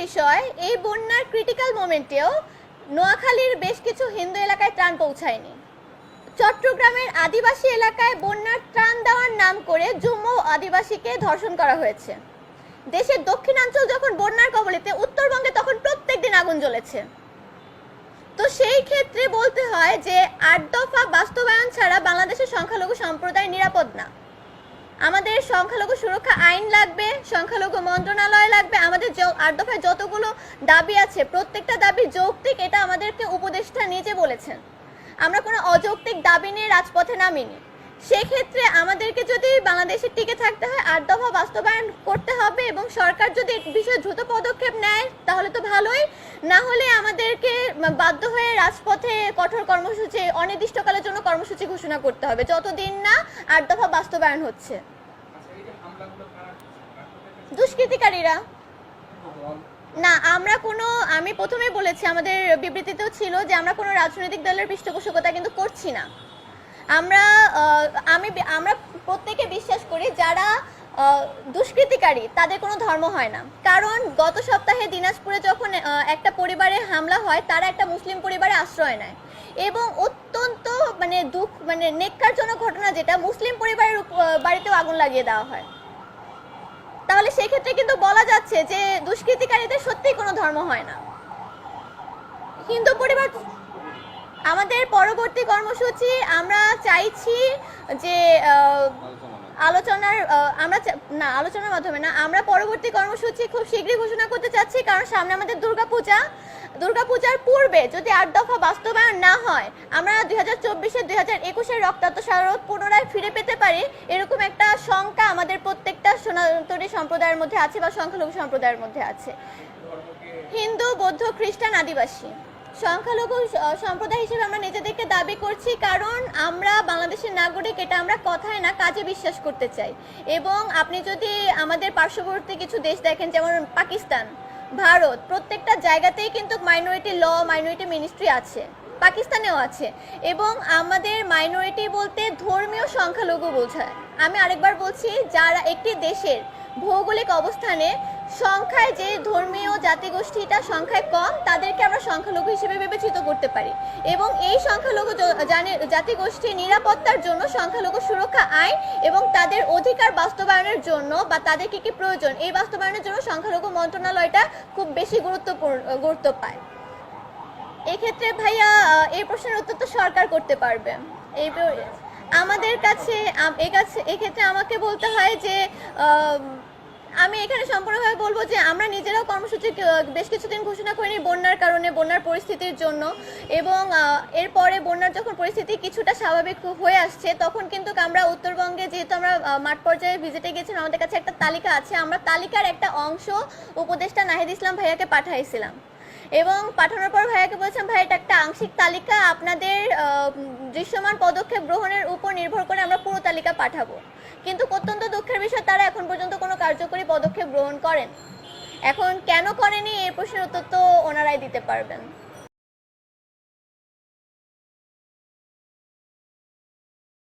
বিষয়, এই বন্যার ক্রিটিক্যাল মোমেন্টেও নোয়াখালীর বেশ কিছু হিন্দু এলাকায় ত্রাণ পৌঁছায়নি। চট্টগ্রামের আদিবাসী এলাকায় বন্যার ত্রাণ দেওয়ার নাম করে জুম্মু আদিবাসীকে ধর্ষণ করা হয়েছে। দেশের দক্ষিণাঞ্চল যখন বন্যার কবলিতে, উত্তরবঙ্গে তখন প্রত্যেকদিন আগুন জ্বলেছে। তো সেই ক্ষেত্রে বলতে হয় যে ৮ দফা বাস্তবায়ন ছাড়া বাংলাদেশের সংখ্যালঘু সম্প্রদায় নিরাপদ না। আমাদের সংখ্যালঘু সুরক্ষা আইন লাগবে, সংখ্যালঘু মন্ত্রণালয় লাগবে। আমাদের ৮ দফায় যতগুলো দাবি আছে প্রত্যেকটা দাবি যৌক্তিক, এটা আমাদেরকে উপদেষ্টা নিজে বলেছেন। আমরা কোনো অযৌক্তিক দাবি নিয়ে রাজপথে নামিনি। সেক্ষেত্রে আমাদেরকে যদি বাংলাদেশে টিকে থাকতে হয় ৮ দফা বাস্তবায়ন করতে হবে, এবং সরকার যদি এই বিষয়ে দ্রুত পদক্ষেপ নেয় তাহলে তো ভালোই, না হলে আমাদেরকে বাধ্য হয়ে রাজপথে কঠোর কর্মসূচি, অনির্দিষ্টকালের জন্য কর্মসূচি ঘোষণা করতে হবে যতদিন না ৮ দফা বাস্তবায়ন হচ্ছে। দুষ্কৃতিকারীরা না, আমি প্রথমে বলেছি, আমাদের বিবৃতিতেও ছিল যে আমরা কোনো রাজনৈতিক দলের পৃষ্ঠপোষকতা কিন্তু করছি না। আমরা প্রত্যেকে বিশ্বাস করি যারা দুষ্কৃতিকারী তাদের কোনো ধর্ম হয় না। কারণ গত সপ্তাহে দিনাজপুরে যখন একটা পরিবারে হামলা হয়, তারা একটা মুসলিম পরিবারে আশ্রয় নেয়, এবং অত্যন্ত নেক্কারজনক ঘটনা, যেটা মুসলিম পরিবারের বাড়িতেও আগুন লাগিয়ে দেওয়া হয়। তাহলে সেক্ষেত্রে কিন্তু বলা যাচ্ছে যে দুষ্কৃতিকারীদের সত্যিই কোনো ধর্ম হয় না। হিন্দু পরিবার, আমাদের পরবর্তী কর্মসূচি আমরা চাইছি যে আলোচনার মাধ্যমে না, আমরা পরবর্তী কর্মসূচি খুব শীঘ্রই ঘোষণা করতে চাচ্ছি। কারণ সামনে আমাদের দুর্গাপূজার পূর্বে যদি ৮ দফা বাস্তবায়ন না হয়, আমরা 2024-এর 2021-এর রক্তাক্ত শারদ পুনরায় ফিরে পেতে পারি, এরকম একটা শঙ্কা আমাদের প্রত্যেকটা সনাতনী সম্প্রদায়ের মধ্যে আছে বা সংখ্যালঘু সম্প্রদায়ের মধ্যে আছে। হিন্দু, বৌদ্ধ, খ্রিস্টান, আদিবাসী সংখ্যালঘু সম্প্রদায় হিসেবে আমরা নিজেদেরকে দাবি করছি, কারণ আমরা বাংলাদেশের নাগরিক, এটা আমরা কথায় না কাজে বিশ্বাস করতে চাই। এবং আপনি যদি আমাদের পার্শ্ববর্তী কিছু দেশ দেখেন, যেমন পাকিস্তান, ভারত, প্রত্যেকটা জায়গাতেই কিন্তু মাইনরিটি ল, মাইনরিটি মিনিস্ট্রি আছে, পাকিস্তানেও আছে। এবং আমাদের মাইনরিটি বলতে ধর্মীয় সংখ্যালঘু বোঝায়। আমি আরেকবার বলছি, যারা একটি দেশের ভৌগোলিক অবস্থানে সংখ্যায় যে ধর্মীয় জাতিগোষ্ঠীটা সংখ্যায় কম, তাদেরকে আমরা সংখ্যালঘু হিসেবে বিবেচিত করতে পারি। এবং এই সংখ্যালঘু জাতিগোষ্ঠীর নিরাপত্তার জন্য সংখ্যালঘু সুরক্ষা আইন এবং তাদের অধিকার বাস্তবায়নের জন্য বা তাদের কি কি প্রয়োজন, এই বাস্তবায়নের জন্য সংখ্যালঘু মন্ত্রণালয়টা খুব বেশি গুরুত্ব পায়। এক্ষেত্রে ভাইয়া এই প্রশ্নের উত্তর তো সরকার করতে পারবে। আমাদের কাছে এক্ষেত্রে আমাকে বলতে হয় যে আমি এখানে সম্পূর্ণভাবে বলবো যে আমরা নিজেরাও কর্মসূচি বেশ কিছুদিন ঘোষণা করিনি বন্যার কারণে, বন্যার পরিস্থিতির জন্য। এবং এরপরে বন্যার যখন পরিস্থিতি কিছুটা স্বাভাবিক হয়ে আসছে, তখন কিন্তু আমরা উত্তরবঙ্গে, যেহেতু আমরা মাঠ পর্যায়ে ভিজিটে গেছিলাম, আমাদের কাছে একটা তালিকা আছে, আমরা তালিকার একটা অংশ উপদেষ্টা নাহিদ ইসলাম ভাইয়াকে পাঠাইছিলাম। এবং পাঠানোর পর ভাইয়াকে বলছিলাম, ভাই এটা একটা আংশিক তালিকা, আপনাদের দৃশ্যমান পদক্ষেপ গ্রহণের উপর নির্ভর করে আমরা পুরো তালিকা পাঠাবো। কিন্তু অত্যন্ত দুঃখের বিষয়, তারা এখন পর্যন্ত কোনো কার্যকরী পদক্ষেপ গ্রহণ করেন। এখন কেন করেনি এই প্রশ্নের উত্তর তো ওনারাই দিতে পারবেন।